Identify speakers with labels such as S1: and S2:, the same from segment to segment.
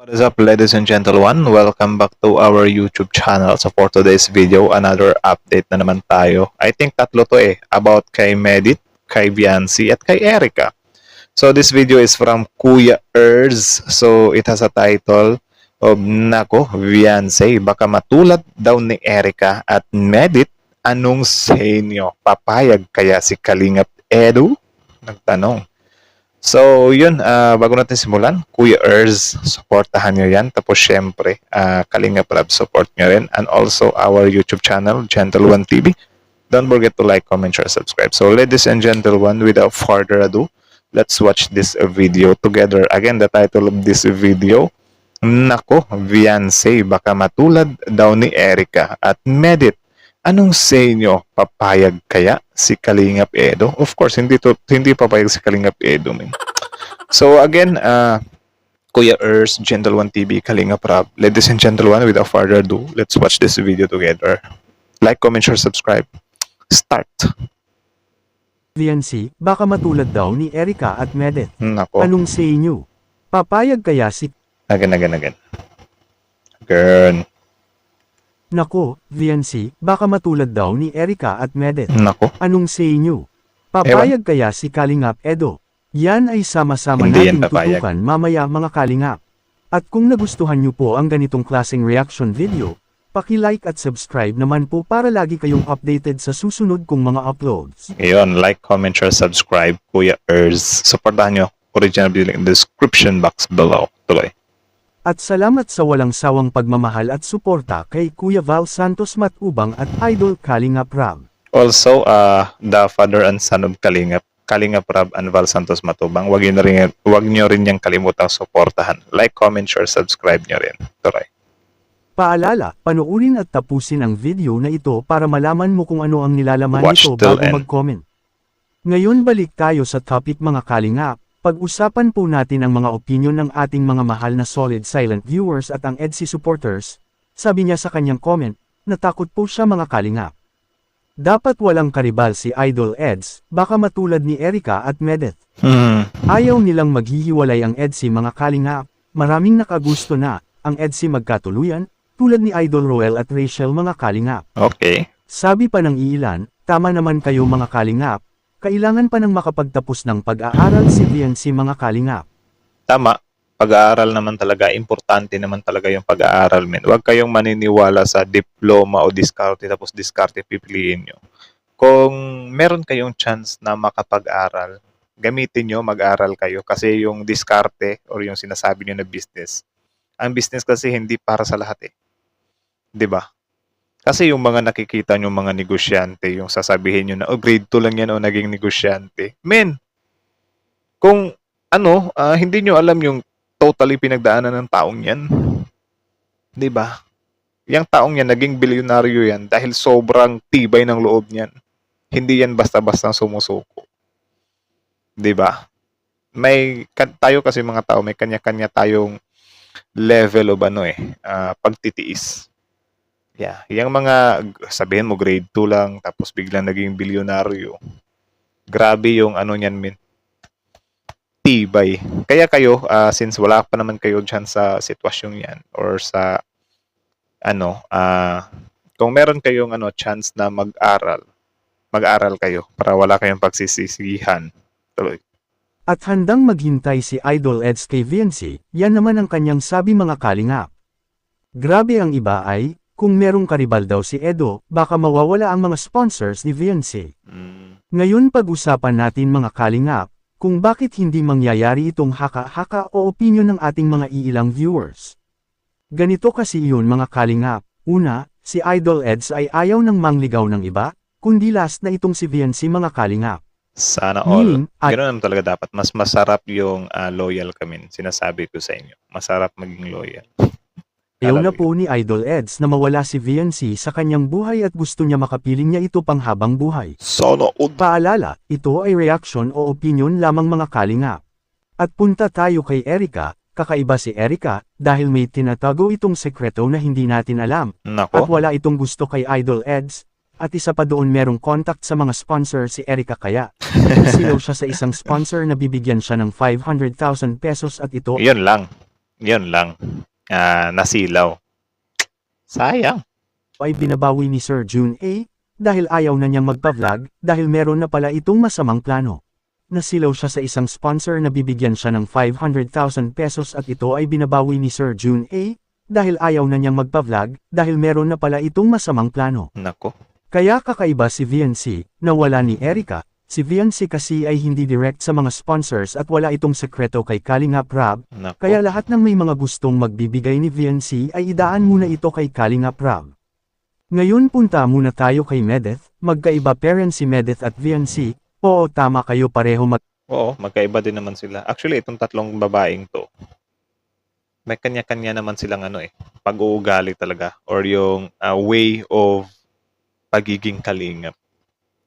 S1: What is up, ladies and gentlemen? Welcome back to our YouTube channel. So for today's video, another update na naman tayo. I think tatlo to about kay Medit, kay Viancy, at kay Erica. So this video is from Kuya Erz. So it has a title of Nako, Viancy, baka matulad daw ni Erica at Medit. Anong sa inyo? Papayag kaya si Kalingap Edu? Nagtanong. So, yun, bago natin simulan, Kuya Erz, supportahan nyo yan. Tapos, syempre, Kalingap Rab, support nyo rin. And also, our YouTube channel, Gentle One TV. Don't forget to like, comment, share, subscribe. So, ladies and gentlemen, without further ado, let's watch this video together. Again, the title of this video, Nako, Viancy, baka matulad daw ni Erica at Medit. Anong sa inyo? Papayag kaya si Kalingap Edu? Of course, hindi papayag si Kalingap Edu, man. So again, Kuya Erz, Gentle One TV, Kalingap Rab. Ladies and gentlemen, without further ado, let's watch this video together. Like, comment, share, subscribe. Start.
S2: Viancy, baka matulad daw ni Erica at Medit.
S1: Nako.
S2: Anong sa inyo? Papayag kaya si...
S1: Again. Again.
S2: Nako, Viancy, baka matulad daw ni Erica at Medit.
S1: Nako.
S2: Anong sa inyo? Papayag kaya si Kalingap Edu? Yan ay sama-sama
S1: Hindi
S2: natin
S1: yan papayag.
S2: tutukan mamaya mga Kalingap. At kung nagustuhan nyo po ang ganitong klaseng reaction video, paki-like at subscribe naman po para lagi kayong updated sa susunod kong mga uploads.
S1: Ngayon, like, comment, share, subscribe, Kuya Erz. Supportahan nyo. Original video link in the description box below. Tuloy.
S2: At salamat sa walang sawang pagmamahal at suporta kay Kuya Val Santos Matubang at Idol Kalingap Rab.
S1: Also, the father and son of Kalingap Rab and Val Santos Matubang, wag nyo rin niyang kalimutang suportahan. Like, comment, share, subscribe nyo rin. Tuloy.
S2: Paalala, panoorin at tapusin ang video na ito para malaman mo kung ano ang nilalaman
S1: Watch
S2: nito
S1: till
S2: bago
S1: end.
S2: mag-comment. Ngayon balik tayo sa topic mga Kalingap. Pag-usapan po natin ang mga opinion ng ating mga mahal na solid silent viewers at ang EDSI supporters. Sabi niya sa kanyang comment, natakot po siya mga Kalingap. Dapat walang karibal si Idol Eds, baka matulad ni Erica at Medit. Ayaw nilang maghihiwalay ang EDSI mga Kalingap. Maraming nakagusto na, ang EDSI magkatuluyan, tulad ni Idol Roel at Rachel mga Kalingap.
S1: Okay.
S2: Sabi pa ng iilan, tama naman kayo mga Kalingap. Kailangan pa ng makapagtapos ng pag-aaral si Viancy mga Kalingap.
S1: Tama. Pag-aaral naman talaga. Importante naman talaga yung pag-aaral, men. Huwag kayong maniniwala sa diploma o diskarte tapos diskarte pipiliin nyo. Kung meron kayong chance na makapag-aral, gamitin nyo, mag-aral kayo. Kasi yung diskarte or yung sinasabi nyo na business, ang business kasi hindi para sa lahat eh. 'Di ba? Kasi yung mga nakikita nyo mga negosyante, yung sasabihin nyo na, oh, grade 2 lang yan o naging negosyante. Men, kung hindi nyo alam yung totally pinagdaanan ng taong yan. Diba? Yung taong yan, naging bilyonaryo yan dahil sobrang tibay ng loob niyan. Hindi yan basta-basta sumusuko. Diba? Tayo kasi mga tao, may kanya-kanya tayong level of pagtitiis. Yeah, yung mga sabihin mo grade 2 lang tapos biglang naging bilyonaryo. Grabe yung niyan, min. Tibay. Kaya kayo since wala pa naman kayo diyan sa sitwasyong 'yan or sa kung meron kayong chance na mag-aral kayo para wala kayong pagsisisihan. Tuloy.
S2: At handang maghintay si Idol Eds kay Viancy, yan naman ang kanyang sabi mga Kalingap. Grabe ang iba ay, kung merong karibal daw si Edu, baka mawawala ang mga sponsors ni Viancy. Ngayon pag-usapan natin mga Kalingap, kung bakit hindi mangyayari itong haka-haka o opinion ng ating mga iilang viewers. Ganito kasi yun mga Kalingap. Una, si Idol Eds ay ayaw ng mangligaw ng iba, kundi last na itong si Viancy mga Kalingap.
S1: Sana all.
S2: Meaning,
S1: Ganoon naman talaga dapat. Mas masarap yung loyal kami. Sinasabi ko sa inyo. Masarap maging loyal.
S2: Ayaw na po ni Idol Eds na mawala si Viancy sa kanyang buhay at gusto niya makapiling niya ito pang habang buhay.
S1: Sana all.
S2: Paalala, ito ay reaction o opinion lamang mga Kalingap. At punta tayo kay Erica, kakaiba si Erica, dahil may tinatago itong sekreto na hindi natin alam.
S1: Nako.
S2: At wala itong gusto kay Idol Eds. At isa pa doon merong contact sa mga sponsor si Erica kaya. Silaw siya sa isang sponsor na bibigyan siya ng 500,000 pesos at ito.
S1: Yun lang. Yun lang. nasilaw. Sayang.
S2: ay binabawi ni Sir Jun A, dahil ayaw na niyang magpa-vlog, dahil meron na pala itong masamang plano. Nasilaw siya sa isang sponsor na bibigyan siya ng 500,000 pesos at ito ay binabawi ni Sir Jun A, dahil ayaw na niyang magpa-vlog, dahil meron na pala itong masamang plano.
S1: Nako.
S2: Kaya kakaiba si VNC, na wala ni Erica. Si VNC kasi ay hindi direct sa mga sponsors at wala itong sekreto kay Kalingap Rab,
S1: Nako.
S2: kaya lahat ng may mga gustong magbibigay ni VNC ay idaan muna ito kay Kalingap Rab. Ngayon punta muna tayo kay Medeth, magkaiba parents si Medeth at VNC, oo tama kayo pareho
S1: Oo, magkaiba din naman sila. Actually, itong tatlong babaeng to, may kanya-kanya naman silang pag-uugali talaga or yung way of pagiging kalingap.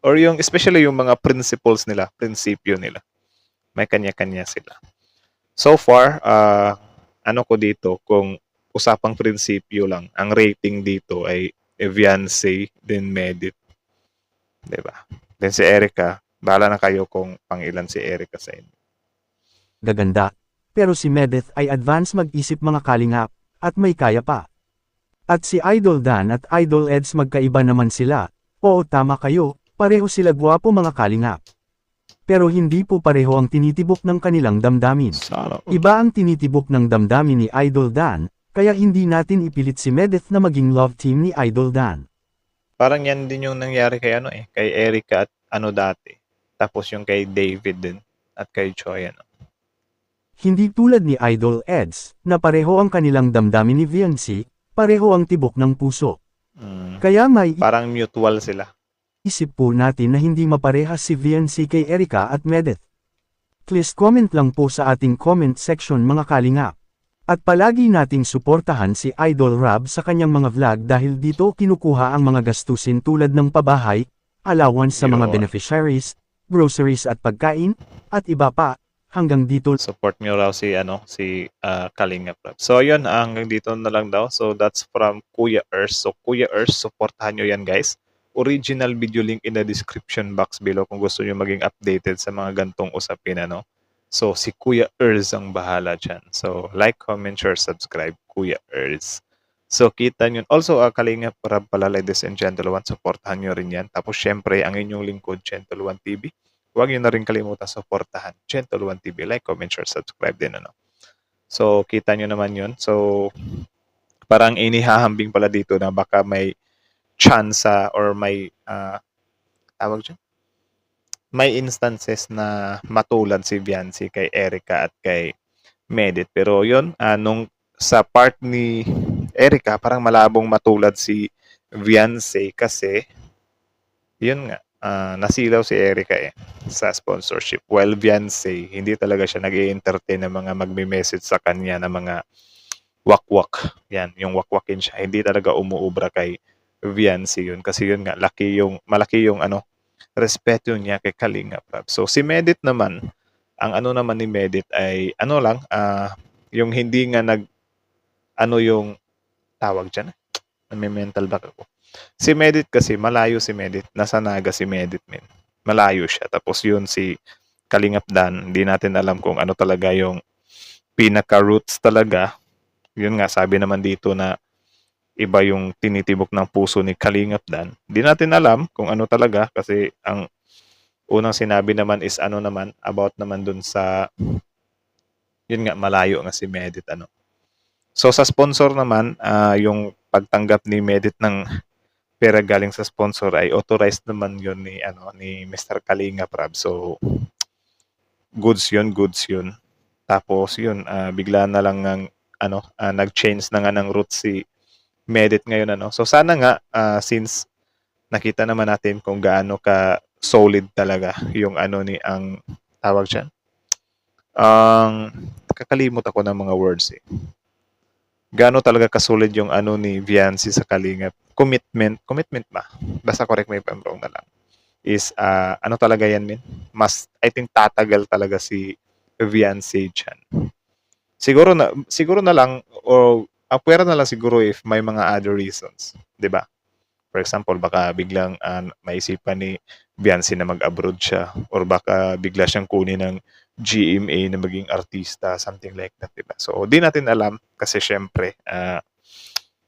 S1: Or yung, especially yung mga principles nila, prinsipyo nila. May kanya-kanya sila. So far, ano ko dito, kung usapang prinsipyo lang, ang rating dito ay Viancy, then Medit. Diba? Then si Erica, bahala na kayo kung pangilan si Erica sa inyo.
S2: gaganda, pero si Medeth ay advance mag-isip mga kalingap, at may kaya pa. At si Idol Dan at Idol Eds magkaiba naman sila, oo tama kayo, pareho sila gwapo mga kalingap. Pero hindi po pareho ang tinitibok ng kanilang damdamin.
S1: Sana.
S2: Iba ang tinitibok ng damdamin ni Idol Dan, kaya hindi natin ipilit si Medeth na maging love team ni Idol Dan.
S1: Parang yan din yung nangyari kay kay Erica at dati. Tapos yung kay David din at kay Choi
S2: Hindi tulad ni Idol Eds, na pareho ang kanilang damdamin ni VNC, pareho ang tibok ng puso. Kaya may
S1: Parang mutual sila.
S2: isip po natin na hindi maparehas si VNC kay Erica at Medeth. Please comment lang po sa ating comment section mga kalingap. At palagi nating suportahan si Idol Rab sa kanyang mga vlog dahil dito kinukuha ang mga gastusin tulad ng pabahay, allowance sa mga
S1: Yun.
S2: beneficiaries, groceries at pagkain, at iba pa, hanggang dito.
S1: Support nyo raw si Kalingap Rab. So yun, hanggang dito na lang daw. So that's from Kuya Ers. So Kuya Ers, supportahan nyo yan guys. Original video link in the description box below kung gusto nyo maging updated sa mga gantong usapin So si Kuya Ers ang bahala dyan. So like, comment, share, subscribe, Kuya Ers. So kita nyo. Also, Kalingap Rab pala, ladies and gentlemen, supportahan nyo rin yan. Tapos syempre, ang inyong lingkod, Gentle One TV. Huwag nyo na rin kalimutan supportahan Gentle One TV. Like, comment, share, subscribe din. So kita nyo naman yun. So parang inihahambing pala dito na baka may chance or may tawag dyan? May instances na matulad si Viancy kay Erica at kay Medit. Pero yun, nung sa part ni Erica, parang malabong matulad si Viancy kasi yun nga, nasilaw si Erica sa sponsorship. While Viancy, hindi talaga siya nag-i-entertain ng mga magme-message sa kanya ng mga wakwak. Yan, yung wakwakin siya. Hindi talaga umuubra kay Viancy yun. Kasi yun nga, malaki yung respeto niya kay Kalingap Rab. So si Medit naman, ang naman ni Medit ay yung hindi nga yung tawag dyan. May mental back ako. Si Medit kasi, malayo si Medit. Nasa Naga si Medit, men. Malayo siya. Tapos yun si Kalingap Dan, hindi natin alam kung ano talaga yung pinaka-roots talaga. Yun nga, sabi naman dito na iba yung tinitibok ng puso ni Kalingap Dan. Hindi natin alam kung ano talaga kasi ang unang sinabi naman is about naman dun sa yun nga, malayo nga si Medit So sa sponsor naman, yung pagtanggap ni Medit ng pera galing sa sponsor ay authorized naman yun ni Mr. Kalingap Rab. So goods yun. Tapos yun, bigla na lang ng nag-change na nga ng route si Medit ngayon So sana nga since nakita naman natin kung gaano ka solid talaga yung ang tawag diyan. Kakalimot ako ng mga words Gaano talaga ka-solid yung ni Viancy sa Kalingap. Commitment ba? Basta correct me if I'm wrong na lang. Is talaga yan, min? I think tatagal talaga si Viancy dyan. Siguro na lang o pwera na lang siguro if may mga other reasons, 'di ba? For example, baka biglang maisipan ni Viancy na mag-abroad siya or baka bigla siyang kunin ng GMA na maging artista, something like that, diba? So, di natin alam kasi syempre,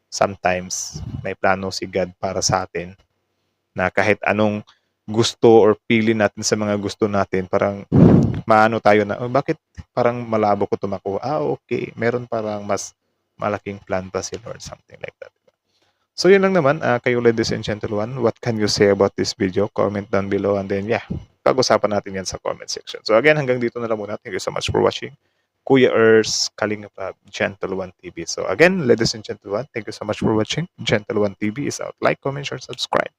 S1: sometimes may plano si God para sa atin na kahit anong gusto or pili natin sa mga gusto natin, parang maano tayo na, oh, bakit parang malabo ko tumakbo? Okay. Meron parang mas malaking plan pa si Lord, something like that. So yun lang naman, kayo ladies and gentlemen, what can you say about this video? Comment down below and then yeah, pag-usapan natin yan sa comment section. So again, hanggang dito na lang muna. Thank you so much for watching. Kuya Ers, Kalinga Prab, Gentle One TV. So again, ladies and gentlemen, thank you so much for watching. Gentle One TV is out. Like, comment, share, subscribe.